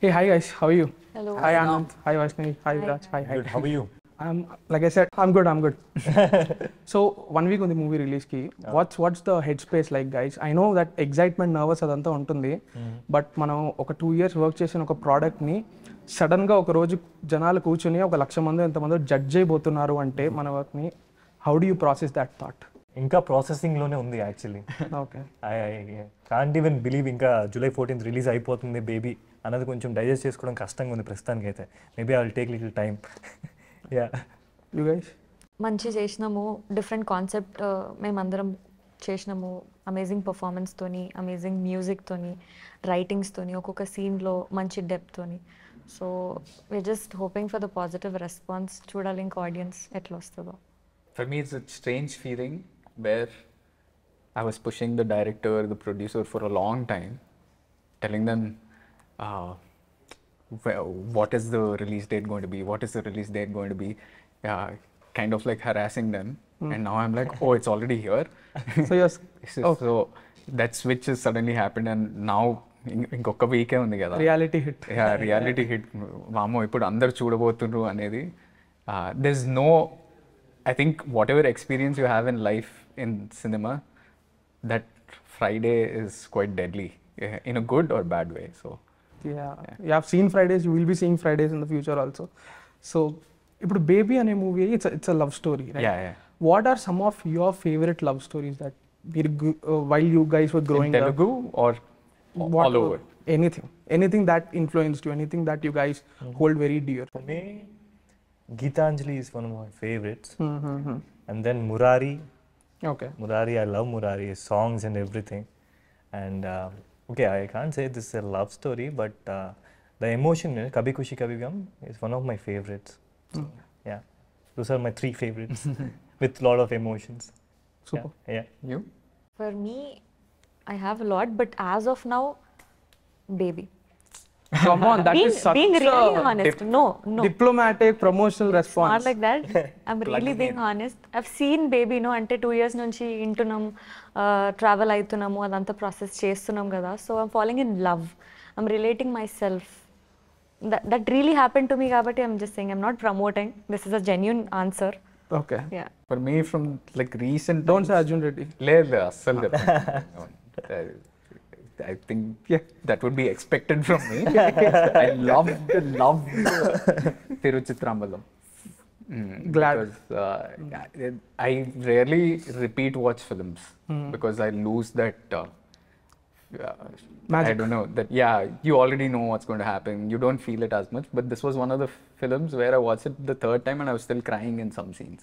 Hey, hi guys, how are you? Hello. Hi Anand, hi Vaishnavi, hi Viraj, hi. Good. How are you? Like I said, I'm good. So 1 week on the movie release ki, what's the headspace like, guys? I know that excitement, nervous అదంతా ఉంటుంది, but మనం ఒక 2 years work చేసిన ఒక ప్రోడక్ట్ని సడన్గా ఒక రోజు జనాలు కూర్చొని 1,00,000 మంది ఎంతమంది జడ్జ్ అయిపోతున్నారు అంటే మన వర్క్ని how do you process that thought? ఇంకా ప్రాసెసింగ్లోనే ఉంది actually. Okay, I can't even believe ఇంకా July 14th రిలీజ్ అయిపోతుంది బేబీ అన్నది కొంచెం డైజెస్ట్ చేసుకోవడం కష్టంగా ఉంది ప్రస్తుతానికి అయితే. Maybe I will take little time. Yeah, you guys? మంచి చేసినాము, డిఫరెంట్ కాన్సెప్ట్ మేమందరం చేసినాము, అమేజింగ్ పర్ఫార్మెన్స్తోని, అమేజింగ్ మ్యూజిక్తోని, రైటింగ్స్తోని, ఒక్కొక్క సీన్లో మంచి డెప్త్తోని. So we're just hoping for the positive response. చూడాలి ఇంకా ఆడియన్స్ ఎట్లా వస్తుందో. For me, it's a strange feeling where I was pushing the director, the producer for a long time, telling them what is the release date going to be, what is the release date going to be, kind of like harassing them. And now I'm like, oh, it's already here. So yes. So that switch has suddenly happened, and now ఇంకొక వీకే ఉంది కదా, reality hit. Reality hit. వామో ఇప్పుడు అందరు చూడబోతుండ్రు అనేది. There's no, I think whatever experience you have in life in cinema, that Friday is quite deadly, in a good or bad way. So yeah, you have seen Fridays, you will be seeing Fridays in the future also. So ఇప్పుడు baby అనే movie it's a love story, right? yeah. What are some of your favorite love stories that while you guys were growing in Telugu up? or all over? Anything that influenced you, anything that you guys hold very dear. For me, Geetanjali is one of my favorites. And then Murari. Okay. Murari, I love Murari, his songs and everything. And okay, I can't say this is a love story, but the emotion in Kabhi Khushi Kabhi Gum is one of my favorites. So, yeah, those are my 3 favorites with lot of emotions. Super. Yeah. You? For me, I have a lot, but as of now, baby. Come on, that is such being really a honest. No. diplomatic promotional response. Not like that. I'm really being honest. I've seen baby, అంటే 2 years నుంచి ఇంటున్నాం, travel అవుతున్నాము, అదంతా process చేస్తున్నాం కదా. So I'm following in love, I'm relating my self. That really happened to me kabatti I'm just saying, I'm not promoting, this is a genuine answer. Okay. Yeah. For me, from like recent Don't say Arjun Reddy. లేదు అస్సలు. I think that would be expected from me. I love Tiruchitrambalam. Glad. Because I rarely repeat watch films because I lose that Magic. I don't know that. Yeah, you already know what's going to happen. You don't feel it as much. But this was one of the films where I watched it the 3rd time and I was still crying in some scenes.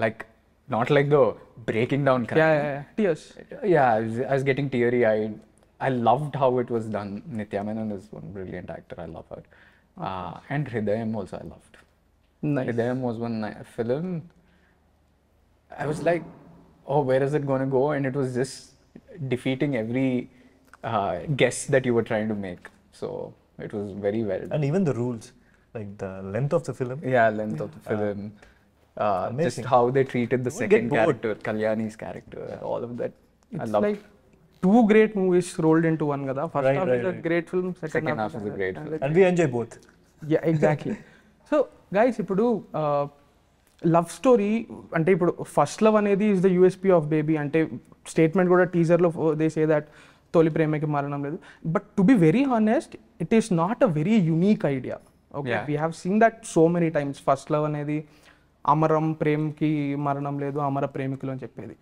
Like, not like the breaking down crying. Yeah. Tears. Yeah, I was getting teary-eyed. I loved how it was done. Nitya Menon is one brilliant actor. I love her. And Hridayam also I loved. Nice. Hridayam was one film. I was like, oh, where is it going to go? And it was just defeating every guess that you were trying to make. So it was very well done. And even the rules, like the length of the film. Yeah, length of the film. Just how they treated the second character, Kalyani's character, all of that. It's I loved. like 2 great movies rolled into one kada. First half is a great film, Second half is a great film. And we enjoy both. Yeah, exactly. So guys, ఇప్పుడు love story అంటే ఇప్పుడు first love అనేది is the USP of baby. అంటే statement కూడా టీజర్లో they say that తొలి ప్రేమకి మరణం లేదు. But to be very honest, it is not a very unique idea. Okay, we have seen that so many times. First love అనేది అమరం ప్రేమ్కి మరణం లేదు, అమర ప్రేమికులు అని చెప్పేది.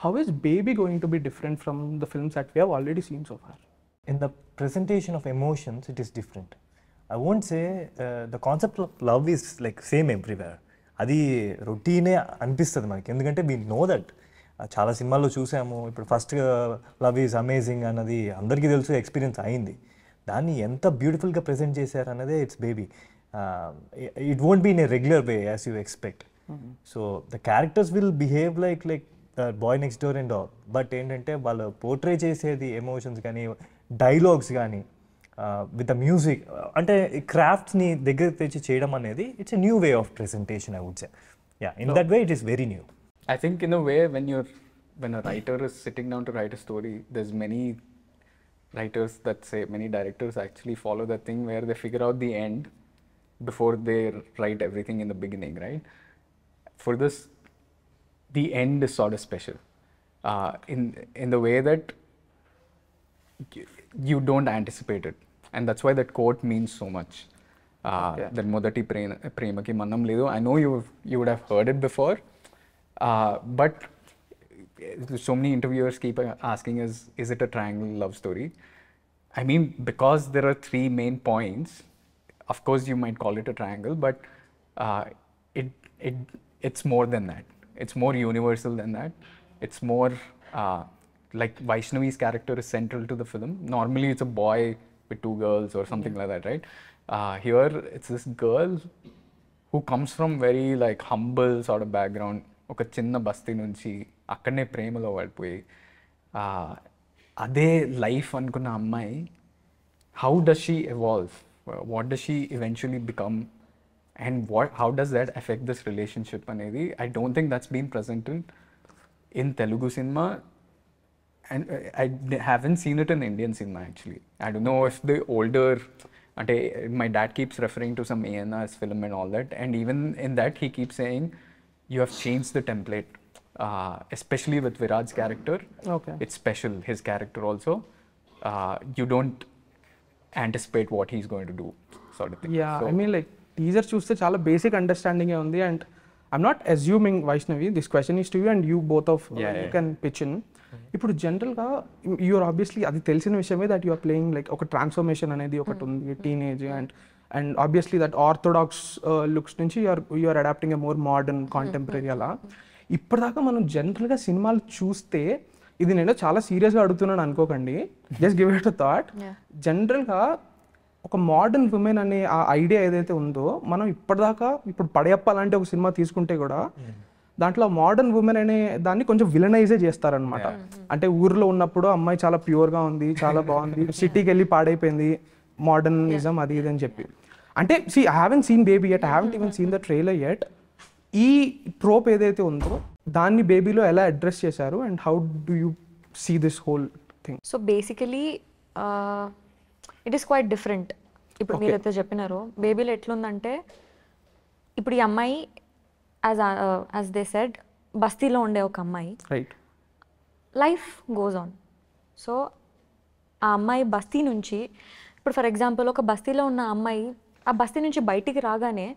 How is baby going to be different from the films that we have already seen so far? In the presentation of emotions, it is different. I won't say the concept of love is like same everywhere. అది రొటీనే అనిపిస్తుంది మనకి, ఎందుకంటే we know that. చాలా సినిమాల్లో చూసాము. ఇప్పుడు first love is amazing అన్నది అందరికీ తెలుసు, ఎక్స్పీరియన్స్ అయింది. దాన్ని ఎంత బ్యూటిఫుల్గా ప్రజెంట్ చేశారు అన్నదే it's Baby. It won't be in a regular way as you expect. So the characters will behave like boy next door and all. But ఏంటంటే వాళ్ళు పోర్ట్రే చేసేది ఎమోషన్స్ కానీ డైలాగ్స్ కానీ విత్ ద మ్యూజిక్, అంటే క్రాఫ్ట్స్ని దగ్గర తెచ్చి చేయడం అనేది it's a new way of presentation, I would say. Yeah, in that way it is very new. I think in a way when a writer is sitting down to write a story, there's many writers that say, many directors actually follow that thing where they figure out the end before they write everything in the beginning, right? For this, the end is sort of special in the way that you don't anticipate it, and that's why that quote means so much. That modati premaki mannam ledu. I know you would have heard it before, but so many interviewers keep asking is it a triangle love story? I mean, because there are 3 main points, of course you might call it a triangle, but it's more than that. It's more universal than that. It's more like Vaishnavi's character is central to the film. Normally it's a boy with 2 girls or something like that, right? Here it's this girl who comes from very like humble sort of background. ఒక చిన్న బస్తీ నుంచి అక్కడనే ప్రేమలో పడిపోయి అదే life అనుకున్న అమ్మాయి, how does she evolve, what does she eventually become, and how does that effect this relationship అనేది I don't think that's been presented in Telugu cinema, and I haven't seen it in Indian cinema actually. I don't know if the older, my dad keeps referring to some ANR's film and all that, and even in that he keeps saying you have changed the template, especially with Viraj's character. Okay. It's special, his character also. You don't anticipate what he's going to do, sort of thing. Yeah, So, I mean like teaser చూస్తే చాలా basic understanding ఉంది, and I'm not assuming Vaishnavi, this question is to you and you both of you can pitch in. ఇప్పుడు జనరల్గా you're obviously అది తెలిసిన విషయమే that you're playing like ఒక transformation అనేది ఒకటి ఉంది, teenage and obviously that orthodox looks నుంచి you're adapting a more modern contemporary అలా. ఇప్పటిదాకా మనం జనరల్గా సినిమాలు చూస్తే, ఇది నేను చాలా సీరియస్గా అడుగుతున్నాను అనుకోకండి, just give it a thought, జనరల్గా ఒక మోడర్న్ ఉమెన్ అనే ఆ ఐడియా ఏదైతే ఉందో, మనం ఇప్పటిదాకా ఇప్పుడు పడయప్ప లాంటి ఒక సినిమా తీసుకుంటే కూడా దాంట్లో మోడర్న్ ఉమెన్ అనే దాన్ని కొంచెం విలనైజే చేస్తారనమాట. అంటే ఊర్లో ఉన్నప్పుడు అమ్మాయి చాలా ప్యూర్గా ఉంది, చాలా బాగుంది, సిటీకి వెళ్ళి పాడైపోయింది, మోడర్నిజం అది ఇది అని చెప్పి. అంటే I haven't seen Baby yet, I haven't even seen the trailer yet. ఈ ట్రోప్ ఏదైతే ఉందో దాన్ని బేబీలో ఎలా అడ్రస్ చేశారు, and how do you see this whole thing? So basically it is quite different. ఇప్పుడు మీరైతే చెప్పినారో బేబీలో ఎట్లుందంటే, ఇప్పుడు ఈ అమ్మాయి as they said బస్తీలో ఉండే ఒక అమ్మాయి, right, life goes on. So ఆ అమ్మాయి బస్తీ నుంచి, ఇప్పుడు ఫర్ ఎగ్జాంపుల్ ఒక బస్తీలో ఉన్న అమ్మాయి ఆ బస్తీ నుంచి బయటికి రాగానే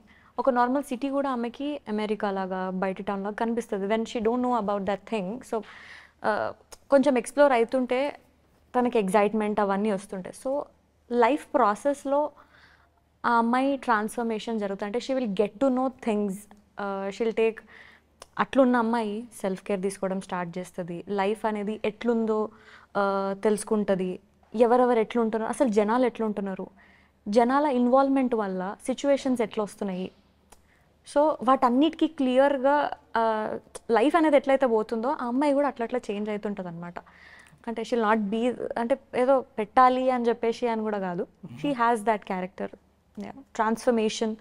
ఒక నార్మల్ సిటీ కూడా ఆమెకి అమెరికా లాగా బయట టౌన్ లాగా కనిపిస్తుంది, when she don't know about that thing. So కొంచెం ఎక్స్ప్లోర్ అవుతుంటే తనకి ఎగ్జైట్మెంట్ అవన్నీ వస్తుంటాయి. సో లైఫ్ ప్రాసెస్లో ఆ అమ్మాయి ట్రాన్స్ఫర్మేషన్ జరుగుతుంది. అంటే she will get to know things, she'll take. అట్లున్న అమ్మాయి సెల్ఫ్ కేర్ తీసుకోవడం స్టార్ట్ చేస్తుంది, లైఫ్ అనేది ఎట్లుందో తెలుసుకుంటుంది, ఎవరెవరు ఎట్లుంటున్నారు, అసలు జనాలు ఎట్లుంటున్నారు, జనాల ఇన్వాల్వ్మెంట్ వల్ల సిచ్యువేషన్స్ ఎట్లా వస్తున్నాయి. సో వాటన్నిటికీ క్లియర్గా లైఫ్ అనేది ఎట్లయితే పోతుందో ఆ అమ్మాయి కూడా అట్లా చేంజ్ అవుతుంటుంది అనమాట. అంటే షీల్ నాట్ బీ, అంటే ఏదో పెట్టాలి అని చెప్పేసి అని కూడా కాదు, she has that character transformation.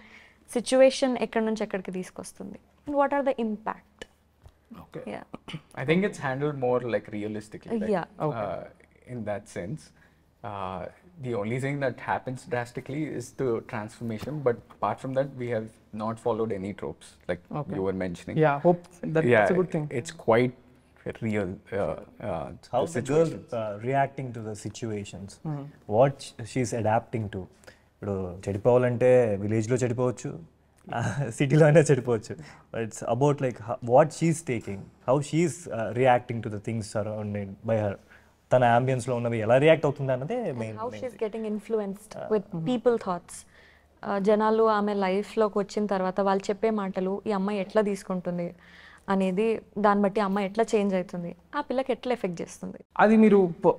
Situation ఎక్కడి నుంచి ఎక్కడికి తీసుకొస్తుంది, and what are the impact. Okay. Yeah. I think it's handled more like realistically. Like, yeah. Okay. In that sense, the only thing that happens drastically is the transformation. But apart from that, we have not followed any tropes like you were mentioning. Yeah, hope that's a good thing. It's quite real. How the girl reacting to the situations, what she's adapting to. ఇప్పుడు చెడిపోవాలంటే విలేజ్లో చెడిపోవచ్చు, సిటీలో అయినా చెడిపోవచ్చు. It's about like what she's taking, how she's reacting to the things surrounding by her. తన అంబియన్స్లో ఉన్నవి ఎలా రియాక్ట్ అవుతుంది అన్నదే main. How she's getting influenced with people thoughts. జనాలు ఆమె లైఫ్లోకి వచ్చిన తర్వాత వాళ్ళు చెప్పే మాటలు ఈ అమ్మాయి ఎట్లా తీసుకుంటుంది అనేది, దాన్ని బట్టి అమ్మాయి ఎట్లా చేంజ్ అవుతుంది, ఆ పిల్లకి ఎట్లా ఎఫెక్ట్ చేస్తుంది. అది మీరు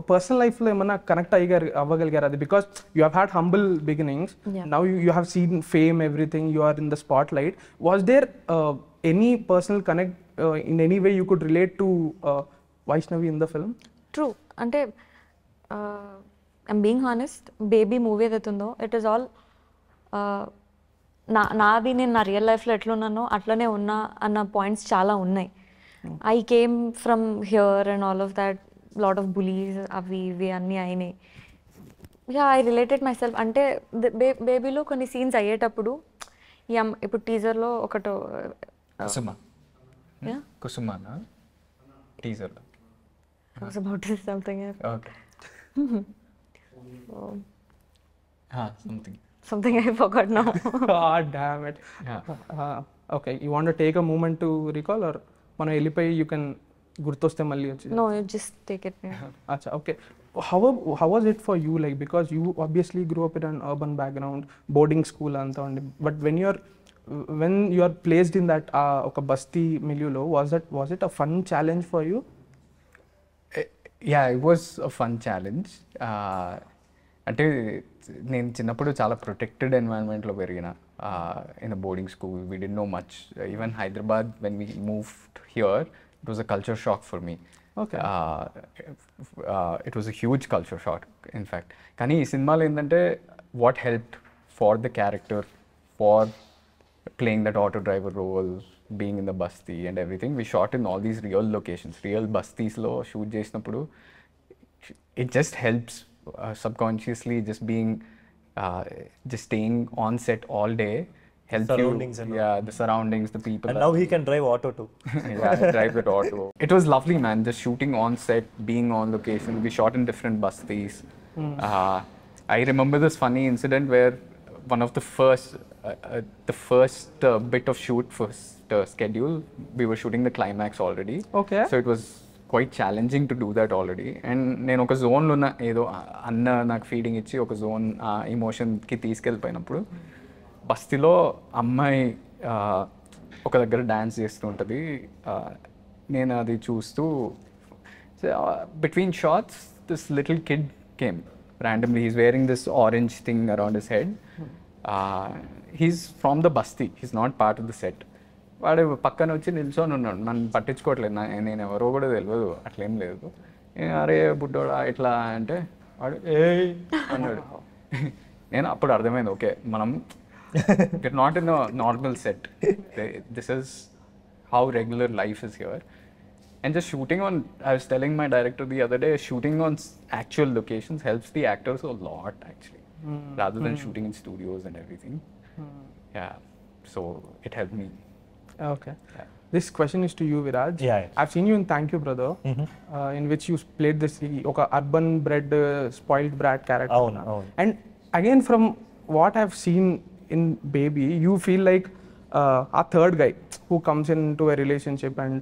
పర్సనల్ లైఫ్లో ఏమన్నా కనెక్ట్ అవ్వగలిగారు? అది because you have had humble beginnings, now you have seen fame, everything, you are in the spotlight. Was there any personal connect in any way you could relate to Vaishnavi in the film? True. అంటే I'm being honest, baby movie ఏదైతే ఉందో it is all నాది నేను నా real లైఫ్లో ఎట్లున్నానో అట్లనే ఉన్నా అన్న పాయింట్స్ చాలా ఉన్నాయి. I came from here and all of that, lot of bullies అవి ఇవి అన్నీ అయినాయి. Yeah I related my self. అంటే బేబీలో కొన్ని సీన్స్ అయ్యేటప్పుడు ఇప్పుడు టీజర్లో ఒకటో కుసుమ కుసుమానా టీజర్లో was about something okay something I forgot now. God damn it. Okay, you want to take a moment to recall or మనం వెళ్ళిపోయి you can గుర్తొస్తే మళ్ళీ వచ్చి. No, you just take it. Acha, okay. How was it for you, like, because you obviously grew up in an urban background, boarding school anta undi, but when you are placed in that oka basti milieu lo, was it a fun challenge for you? Yeah, it was a fun challenge. అంటే నేను చిన్నప్పుడు చాలా protected ఎన్వైరన్మెంట్లో పెరిగిన in a boarding school. We did know much. Even Hyderabad when we moved here it was a culture shock for me. Okay. It was a huge culture shock, in fact. కానీ ఈ సినిమాలో ఏంటంటే what helped for the character, for playing that auto driver role, being in the basti and everything, we shot in all these real locations, real bastis lo shoot చేసినప్పుడు it just helps subconsciously, just being just staying on set all day helps surroundings you. and Yeah, the surroundings, the people. And now he can drive auto too. Yeah, I drive that auto. It was lovely, man. Just shooting on set, being on location. We shot in different bastis. I remember this funny incident where one of the first bit of shoot first schedule, we were shooting the climax already. Okay. So it was quite challenging to do that already. And నేను ఒక జోన్లో ఉన్న ఏదో అన్న నాకు feeding ఇచ్చి ఒక zone ఎమోషన్కి తీసుకెళ్ళిపోయినప్పుడు బస్తీలో అమ్మాయి ఒక దగ్గర డ్యాన్స్ చేస్తూ ఉంటుంది. నేను అది చూస్తూ between shots this little kid came randomly. He's wearing this orange thing around his head. He's from the basti. He's not part of the set. వాడు పక్కన వచ్చి నిల్చొని ఉన్నాడు. నన్ను పట్టించుకోవట్లేదు. నేను ఎవరో కూడా తెలియదు, అట్లేం లేదు. అరే బుడ్డోడా ఇట్లా అంటే వాడు ఏ అన్నాడు. నేను అప్పుడు అర్థమైంది, ఓకే మనం we're not in a normal set. This is how regular life is here. And just shooting on, I was telling my director the other day, shooting on actual locations helps the actors a lot actually, rather than shooting in studios and everything. Yeah, so it helped me. Okay. Yeah. This question is to you, Viraj. Yeah. I've seen you in Thank You Brother, in which you played this urban bred spoiled brat character. Avunu. And again, from what I've seen in Baby, you feel like a third guy who comes into a relationship and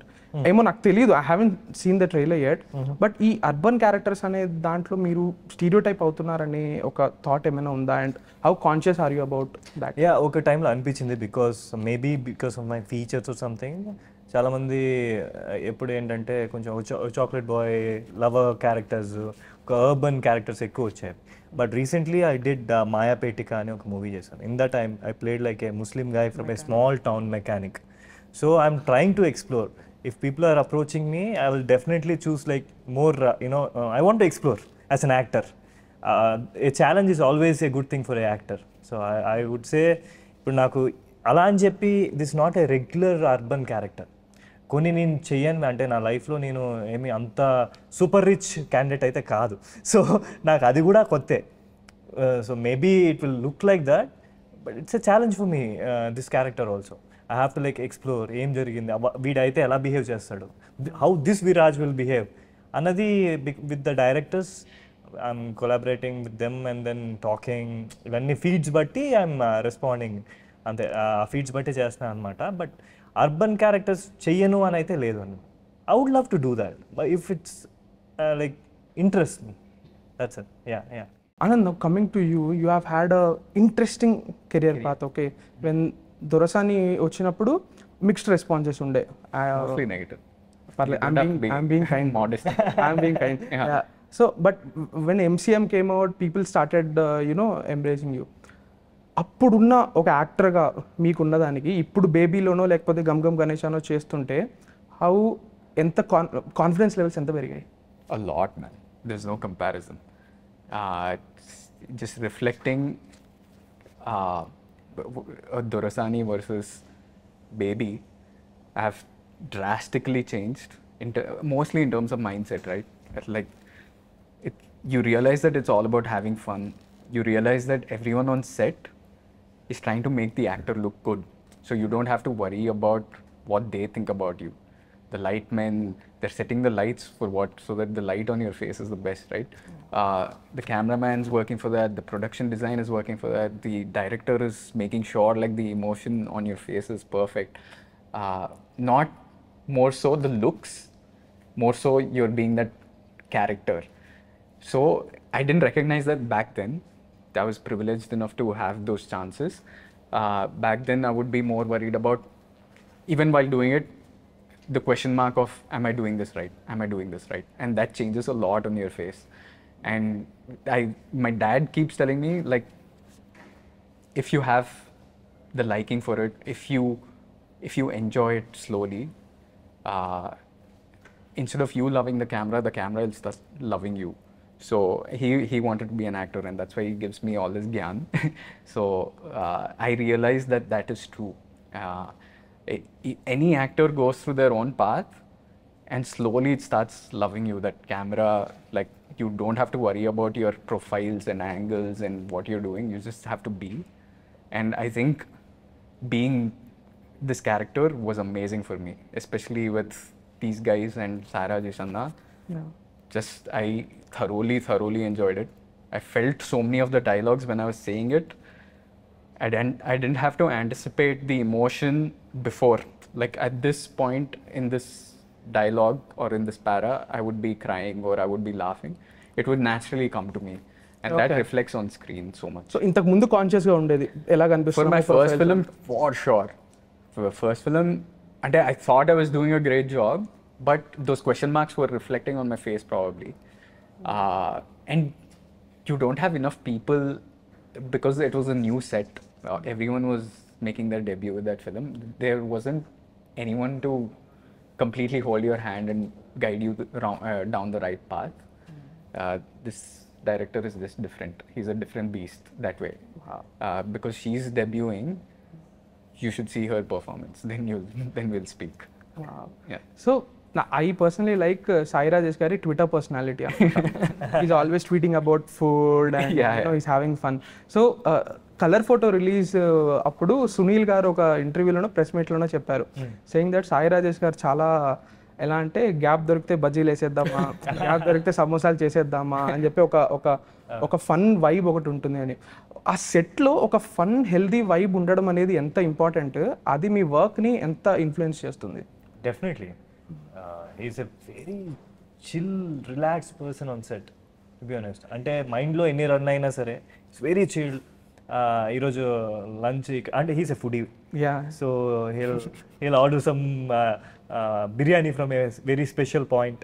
ఏమో నాకు తెలియదు, I haven't scene the trailer yet, but ఈ urban characters అనే దాంట్లో మీరు stereo type అవుతున్నారని ఒక thought ఏమైనా ఉందా? And how conscious are you about that? Yeah, ఒక టైంలో అనిపించింది, maybe because of my features or something. చాలామంది ఎప్పుడు ఏంటంటే కొంచెం చాక్లెట్ బాయ్ లవర్ క్యారెక్టర్స్, ఒక అర్బన్ క్యారెక్టర్స్ ఎక్కువ వచ్చాయి. But recently I did Mayapetika అని ఒక మూవీ చేశాను. In the time I played like a Muslim guy from a small town mechanic. So I'm trying to explore. If people are approaching me, I will definitely choose like more, I want to explore as an actor. A challenge is always a good thing for an actor. So I would say, ఇప్పుడు నాకు అలా అని చెప్పి this not a regular urban character. కొన్ని నేను చెయ్యను అంటే నా లైఫ్లో నేను ఏమి అంత సూపర్ రిచ్ క్యాండిడేట్ అయితే కాదు. సో నాకు అది కూడా కొత్తే. So maybe it will look like that, but it's a challenge for me this character also. I have to like explore ఏం జరిగింది, వీడైతే ఎలా బిహేవ్ చేస్తాడు, how this Viraj will behave అన్నది. with the directors I'm collaborating with them and then talking, ఇవన్నీ feeds బట్టి I'm responding, అంతే ఆ ఫీడ్స్ బట్టి చేస్తున్నాను అనమాట. బట్ అర్బన్ క్యారెక్టర్స్ చెయ్యను అని అయితే లేదు అని. I would love to do that, but if it's like interest me, that's it. Yeah. Anand, now coming to you, you have had a interesting career path. Okay, when దొరసాని వచ్చినప్పుడు mixed responses ఉండే. Mostly negative. I'm being kind. Modest. I'm being kind. Yeah. So, but when MCM came out, people started, embracing you. అప్పుడున్న ఒక యాక్టర్గా మీకున్న దానికి ఇప్పుడు బేబీలోనో లేకపోతే gum gum గణేశానో చేస్తుంటే హౌ ఎంత కాన్ఫిడెన్స్ లెవెల్స్ ఎంత పెరిగాయి? A lot, man. There's no comparison. Just reflecting Dorasani versus Baby, I have drastically changed, mostly in terms of mindset, right? Like, you realize that it's all about having fun. You realize that everyone on set is trying to make the actor look good. So you don't have to worry about what they think about you. The light men, they're setting the lights for what? So that the light on your face is the best, right? The cameraman's working for that. The production design is working for that. The director is making sure like the emotion on your face is perfect. Not more so the looks, more so you're being that character. So I didn't recognize that back then. I was privileged enough to have those chances. Back then I would be more worried about, even while doing it, the question mark of, am I doing this right? Am I doing this right? And that changes a lot on your face. And my dad keeps telling me, like, if you have the liking for it, if you enjoy it slowly, instead of you loving the camera will start loving you. So he wanted to be an actor, and that's why he gives me all this gyan. So I realized that is true. Any actor goes through their own path, and slowly it starts loving you. That camera, like, you don't have to worry about your profiles and angles and what you're doing. You just have to be. And I think being this character was amazing for me, especially with these guys and Sarah Jishanna. Yeah. Just I thoroughly enjoyed it. I felt so many of the dialogues when I was saying it. I didn't have to anticipate the emotion before. Like at this point in this dialogue or in this para, I would be crying or I would be laughing. It would naturally come to me, and that reflects on screen so much. So ఇంతకు ముందు conscious గా ఉండేది ఎలా For కనిపిస్తుంది my first film, for sure. For the first film, and I thought I was doing a great job, but those question marks were reflecting on my face probably. And you don't have enough people, because it was a new set. Everyone was making their debut with that film. There wasn't anyone to completely hold your hand and guide you down the right path. This director is just different. He's a different beast that way. Because she's debuting, you should see her performance. Then we'll speak. Wow. Yeah. So I personally like Sai Rajesh Gari Twitter personality. He's always tweeting about food and you know, he's having fun. So colour photo release అప్పుడు సునీల్ గారు ఒక ఇంటర్వ్యూలోనో press మీట్లోనో చెప్పారు, saying that Sai Rajesh గారు చాలా ఎలా అంటే gap దొరికితే బజ్జీలు వేసేద్దామా, గ్యాప్ దొరికితే సమోసాలు చేసేద్దామా అని చెప్పి ఒక ఫన్ వైబ్ ఒకటి ఉంటుంది అని. ఆ సెట్లో ఒక ఫన్ హెల్దీ వైబ్ ఉండడం అనేది ఎంత ఇంపార్టెంట్, అది మీ వర్క్ని ఎంత ఇన్ఫ్లుయెన్స్ చేస్తుంది? Definitely he's a very chill relaxed person on set, to be honest. అంటే మైండ్లో ఎన్ని రన్ అయినా సరే ఇట్స్ వెరీ చిల్. ఈరోజు లంచ్ అంటే he's a foodie, so he'll order some biryani from a very special point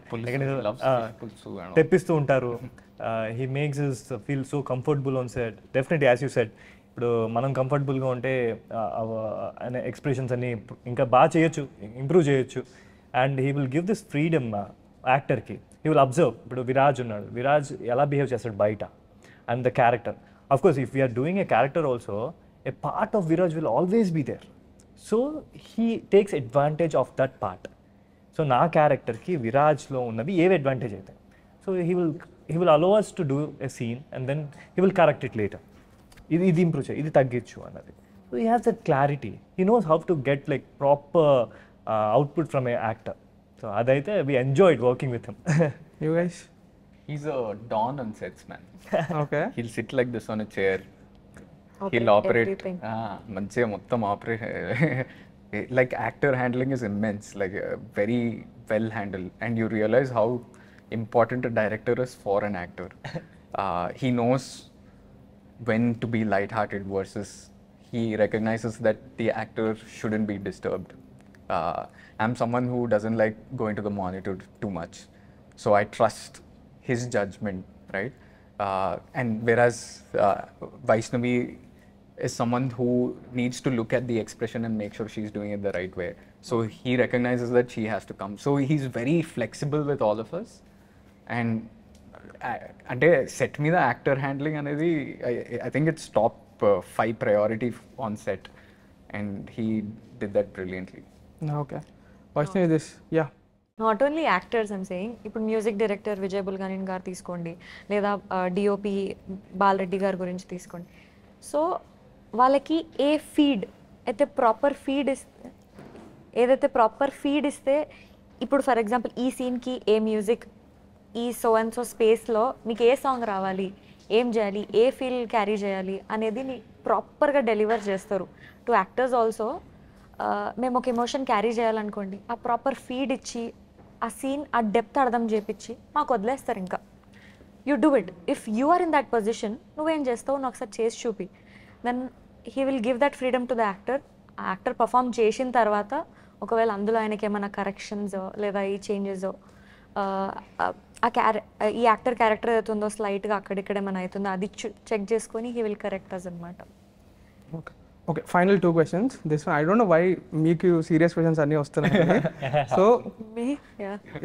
తెప్పిస్తూ ఉంటారు. He makes his feel so comfortable on set. Definitely as you said, ఇప్పుడు మనం కంఫర్టబుల్గా ఉంటే ఎక్స్ప్రెషన్స్ అన్ని ఇంకా బాగా చేయొచ్చు, ఇంప్రూవ్ చేయొచ్చు. And he will give this freedom యాక్టర్కి. He will observe. ఇప్పుడు విరాజ్ ఉన్నాడు, విరాజ్ ఎలా బిహేవ్ చేస్తాడు బయట, and the character. Of course, if we are doing a character also, a part of Viraj will always be there. So he takes advantage of that part. So na character ki Viraj lo unnadi A advantage aithe. So he will allow us to do a scene and then he will correct it later. ఇది improve చేయి, ఇది తగ్గించు అన్నది. So he has that clarity. He knows how to get like proper output from a actor. So adaithe we enjoyed working with him. You guys? He's a don on sets, man. Okay. He'll sit like this on a chair. Okay, He'll operate. everything. Manchiga mottam operate. Like actor handling is immense, like very well handled, and you realize how important a director is for an actor. He knows when to be light-hearted versus he recognizes that the actor shouldn't be disturbed. I'm someone who doesn't like going to the monitor too much, so I trust his judgment, right? And whereas Vaishnavi is someone who needs to look at the expression and make sure she's doing it the right way. So he recognizes that she has to come. So he's very flexible with all of us. And అంటే set మీద actor handling అనేది I think it's top 5 priority on set, and he did that brilliantly. Okay. Vaishnavi, this, yeah. Not only actors I'm saying, ఇప్పుడు music director Vijay Bulganin గారు తీసుకోండి, లేదా DOP Bala Reddy గారి గురించి తీసుకోండి. సో వాళ్ళకి ఏ ఫీడ్ అయితే ప్రాపర్ ఫీడ్ ఇస్తే, ఏదైతే ప్రాపర్ ఫీడ్ ఇస్తే, ఇప్పుడు ఫర్ ఎగ్జాంపుల్ ఈ సీన్కి ఏ మ్యూజిక్, ఈ సో అండ్ సో స్పేస్లో మీకు ఏ సాంగ్ రావాలి, ఏం చేయాలి, ఏ ఫీల్ క్యారీ చేయాలి అనేది ప్రాపర్గా డెలివర్ చేస్తారు. టు యాక్టర్స్ ఆల్సో మేము ఒక ఎమోషన్ క్యారీ చేయాలనుకోండి, ఆ ప్రాపర్ ఫీడ్ ఇచ్చి ఆ సీన్ ఆ డెప్త్ అర్థం చేపించి మాకు వదిలేస్తారు. ఇంకా you do it. If you are in that position, నువ్వేం చేస్తావు నువ్వు ఒకసారి చేసి చూపి, then he will give that freedom to the actor. ఆ యాక్టర్ పర్ఫామ్ చేసిన తర్వాత ఒకవేళ అందులో ఆయనకి ఏమైనా కరెక్షన్స్ లేదా ఈ చేంజెస్, ఈ యాక్టర్ క్యారెక్టర్ ఏదైతుందో స్లైట్గా అక్కడిక్కడ ఏమైనా అవుతుందో అది చెక్ చేసుకొని హీ విల్ కరెక్ట్ అస్ అనమాట. Okay, final 2 questions. This one, I don't know why మీకు సీరియస్ క్వశ్చన్స్ అన్నీ వస్తున్నాయి.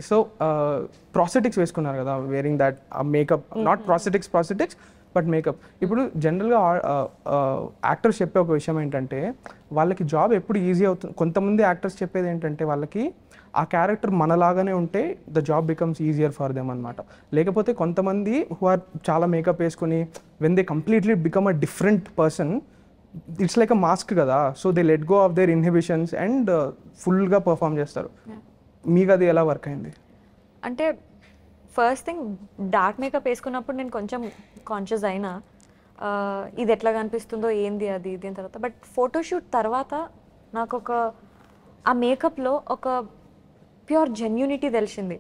సో ప్రాస్థెటిక్స్ వేసుకున్నారు కదా, wearing that makeup, not prosthetics but makeup. ఇప్పుడు జనరల్గా యాక్టర్స్ చెప్పే ఒక విషయం ఏంటంటే వాళ్ళకి జాబ్ ఎప్పుడు ఈజీ అవుతుంది. కొంతమంది యాక్టర్స్ చెప్పేది ఏంటంటే వాళ్ళకి ఆ క్యారెక్టర్ మనలాగానే ఉంటే the job becomes easier for them అనమాట. లేకపోతే కొంతమంది హూ ఆర్ చాలా మేకప్ వేసుకొని when they completely become a different person, it's like a mask కదా, so they let go of their inhibitions and ఫుల్గా పర్ఫామ్ చేస్తారు. మీకు అది ఎలా వర్క్ అయింది? అంటే ఫస్ట్ థింగ్, డార్క్ మేకప్ వేసుకున్నప్పుడు నేను కొంచెం కాన్షియస్ అయినా ఇది ఎట్లా కనిపిస్తుందో ఏంది అది దీని తర్వాత. బట్ ఫోటోషూట్ తర్వాత నాకు ఆ మేకప్లో ఒక ప్యూర్ జెన్యూనిటీ తెలిసింది.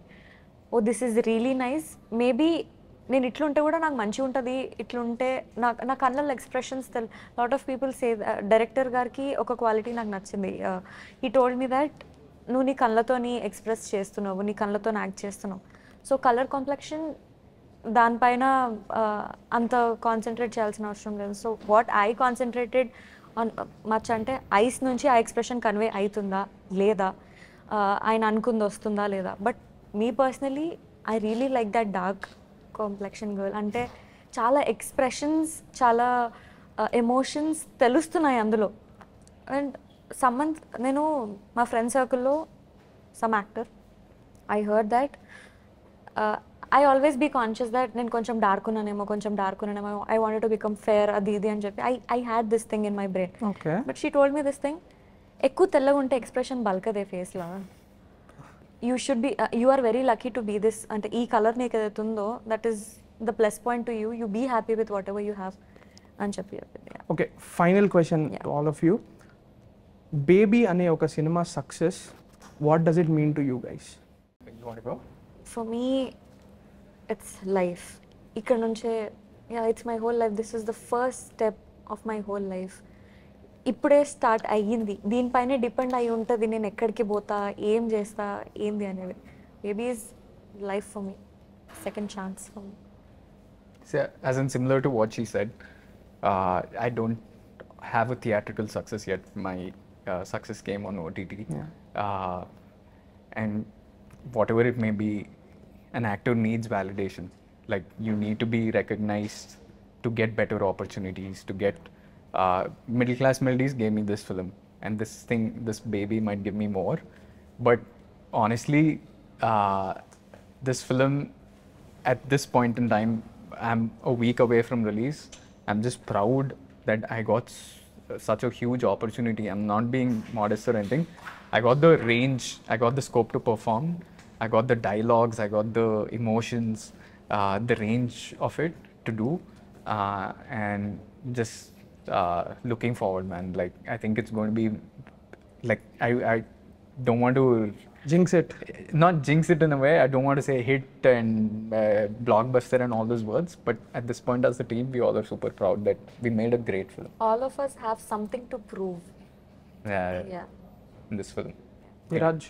Oh this is really nice. Maybe నేను ఇట్లుంటే కూడా నాకు మంచిగా ఉంటుంది, ఇట్లుంటే నా కళ్ళల్లో expressions lot of people say. Director గారికి ఒక క్వాలిటీ నాకు నచ్చింది. హీ టోల్డ్ మీ దట్ నువ్వు నీ కళ్ళతోని ఎక్స్ప్రెస్ చేస్తున్నావు, నీ కళ్ళతో యాక్ట్ చేస్తున్నావు. సో కలర్ కాంప్లెక్షన్ దానిపైన అంత కాన్సన్ట్రేట్ చేయాల్సిన అవసరం లేదు. So what I concentrated on much అంటే ఐస్ నుంచి ఆ ఎక్స్ప్రెషన్ కన్వే అవుతుందా లేదా, ఆయన అనుకుంది వస్తుందా లేదా. But me personally I really like that dark complexion girl. అంటే చాలా ఎక్స్ప్రెషన్స్, చాలా ఎమోషన్స్ తెలుస్తున్నాయి అందులో. అండ్ నేను మా ఫ్రెండ్ సర్కిల్లో some actor, I heard that I always be conscious that నేను కొంచెం డార్క్ ఉన్నానేమో, I wanted to become fair అది ఇది అని చెప్పి I had this thing in my brain. But she told me this thing, ఎక్కువ తెల్లగా ఉంటే ఎక్స్ప్రెషన్ బల్కదే ఫేస్లో. You should be, you are very lucky to be this. అంటే ఈ కలర్ నీకు ఏదైతే ఉందో that is the plus point to you be happy with what ever you have అని చెప్పి. Okay, final question to all of you. Baby అనే ఒక cinema success, what does it mean to you guys? For me it's life. ఇక్కడ నుంచే it's my whole life. This is the first step of my whole life. ఇప్పుడే start అయ్యింది, దీనిపైనే depend అయి ఉంటుంది నేను ఎక్కడికి పోతా, ఏం చేస్తా, ఏంది అనేది. Baby is life for me, second chance for me. As in similar to what she said, I don't have a theatrical success yet. My success came on OTT. And whatever it may be, an actor needs validation. Like you need to be recognized to get better opportunities, to get middle class melodies gave me this film, and this baby might give me more. But honestly, this film at this point in time, I'm a week away from release. I'm just proud that I got such a huge opportunity. I'm not being modest or anything. I got the range, I got the scope to perform, I got the dialogues, I got the emotions, the range of it to do, and just looking forward, man. Like I think it's going to be like I don't want to jinx it. Not jinx it in a way. I don't want to say hit and blockbuster and all those words. But at this point, as a team, we all are super proud that we made a great film. All of us have something to prove. Yeah. In this film. Viraj.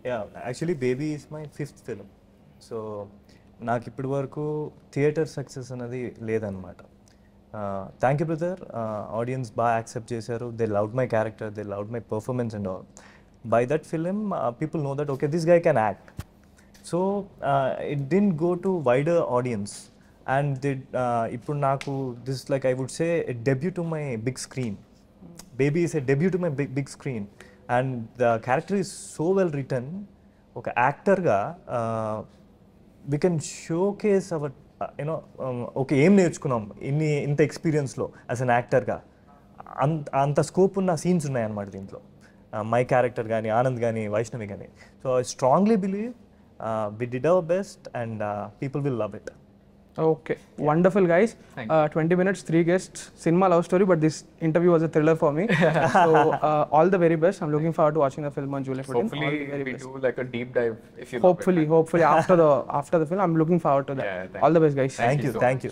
Yeah, actually, Baby is my 5th film. So, నాకు ఇప్పటి వరకు theatre success అనేది లేదనమాట. Thank you brother, audience బాగా accept చేశారు. They loved my character, they loved my performance and all. By that film, people know that okay, this guy can act. So it didn't go to wider audience, and ఇప్పుడు నాకు this, like I would say, a debut to my big screen. Baby is a debut to my big screen, and the character is so well written. ఒక యాక్టర్గా we can show case hour you know okay ఏం నేర్చుకున్నాం ఇంత ఎక్స్పీరియన్స్లో as an యాక్టర్గా అంత scope ఉన్న scenes ఉన్నాయన్నమాట దీంట్లో. మై క్యారెక్టర్ కానీ, ఆనంద్ కానీ, వైష్ణవి కానీ. So I strongly believe we did our best and people will love it. Okay, wonderful guys. 20 minutes, 3 guests, cinema love story, but this interview was a thriller for me. So all the very best. I'm looking forward to watching the film on July 14th. Hopefully we do like a deep dive if you hopefully after the film, I'm looking forward to that. Yeah, all the best guys. Thank you. so Thank you.